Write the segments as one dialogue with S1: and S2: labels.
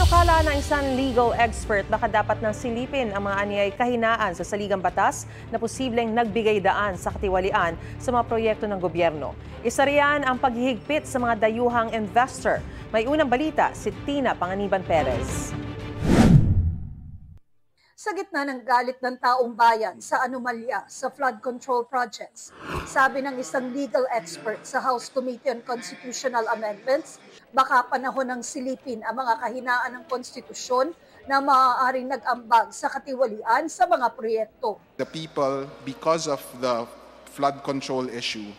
S1: Panukala ng isang legal expert, baka dapat nang silipin ang mga anyay kahinaan sa saligang batas na posibleng nagbigay daan sa katiwalian sa mga proyekto ng gobyerno. Isa riyan ang paghihigpit sa mga dayuhang investor. May unang balita si Tina Panganiban Perez.
S2: Sa gitna ng galit ng taong bayan sa anomalya sa flood control projects, sabi ng isang legal expert sa House Committee on Constitutional Amendments, baka panahon ng silipin ang mga kahinaan ng konstitusyon na maaaring nag-ambag sa katiwalian sa mga proyekto.
S3: The people, because of the flood control issue,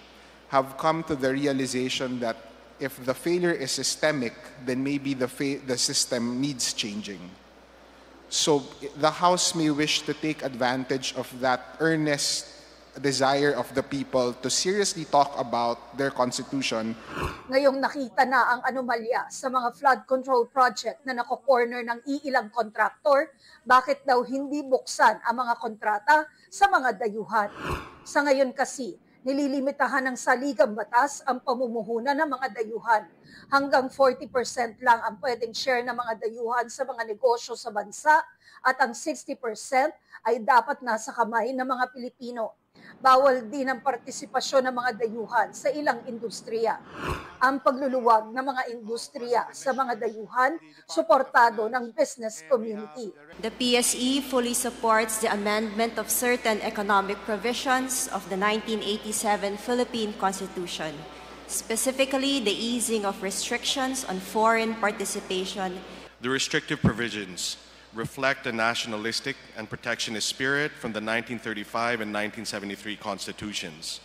S3: have come to the realization that if the failure is systemic, then maybe the system needs changing. So the House may wish to take advantage of that earnest desire of the people to seriously talk about their constitution.
S2: Ngayong nakita na ang anomalya sa mga flood control project na nako-corner ng iilang kontraktor, bakit daw hindi buksan ang mga kontrata sa mga dayuhan? Sa ngayon kasi, nililimitahan ng saligang batas ang pamumuhunan ng mga dayuhan. Hanggang 40% lang ang pwedeng share ng mga dayuhan sa mga negosyo sa bansa at ang 60% ay dapat nasa kamay ng mga Pilipino. Bawal din ang partisipasyon ng mga dayuhan sa ilang industriya. Ang pagluluwag ng mga industriya sa mga dayuhan, suportado ng business community.
S4: The PSE fully supports the amendment of certain economic provisions of the 1987 Philippine Constitution, specifically the easing of restrictions on foreign participation.
S5: The restrictive provisions reflect a nationalistic and protectionist spirit from the 1935 and 1973 constitutions,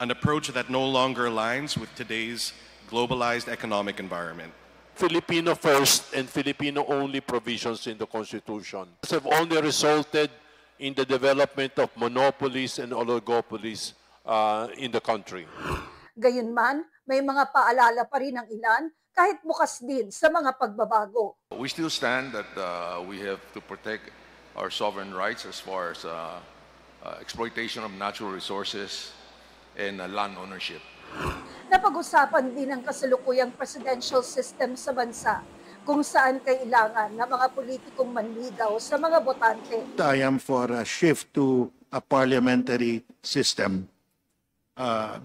S5: an approach that no longer aligns with today's globalized economic environment.
S6: Filipino first and Filipino only provisions in the Constitution have only resulted in the development of monopolies and oligopolies in the country.
S2: Gayunman, may mga paalala pa rin ang ilan kahit bukas din sa mga pagbabago.
S7: We still stand that we have to protect our sovereign rights as far as exploitation of natural resources and land ownership.
S2: Napag-usapan din ang kasalukuyang presidential system sa bansa kung saan kailangan ng mga politikong manligaw sa mga botante.
S8: I am for a shift to a parliamentary system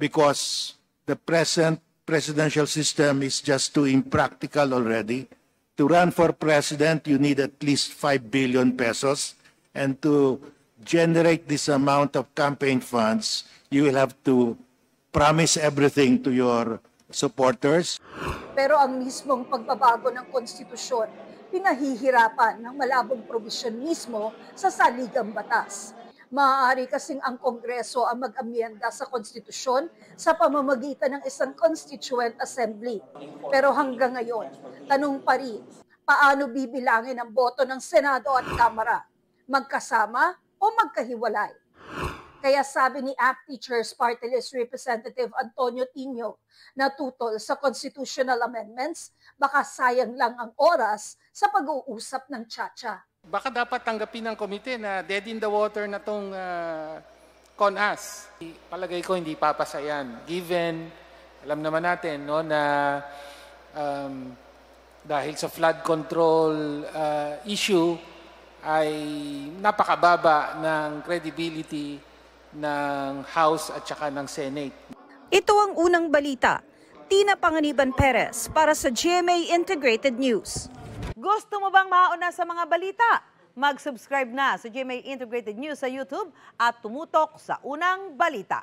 S8: because the present presidential system is just too impractical already. To run for president, you need at least 5 billion pesos. And to generate this amount of campaign funds, you will have to promise everything to your supporters.
S2: Pero ang mismong pagbabago ng konstitusyon, pinahihirapan ng malabong probisyon mismo sa saligang batas. Maaari kasing ang Kongreso ang mag-amyenda sa konstitusyon sa pamamagitan ng isang Constituent Assembly. Pero hanggang ngayon, tanong pa rin, paano bibilangin ang boto ng Senado at Kamara? Magkasama o magkahiwalay? Kaya sabi ni ACT Teachers Party List Representative Antonio Tino na tutol sa constitutional amendments, baka sayang lang ang oras sa pag-uusap ng tsa-tsa.
S9: Baka dapat tanggapin ng komite na dead in the water na itong CONAS. Palagay ko hindi papasayan. Given, alam naman natin no, na dahil sa flood control issue ay napakababa ng credibility ng House at saka ng Senate.
S10: Ito ang unang balita. Tina Panganiban Perez para sa GMA Integrated News.
S1: Gusto mo bang mauna sa mga balita? Mag-subscribe na sa GMA Integrated News sa YouTube at tumutok sa unang balita.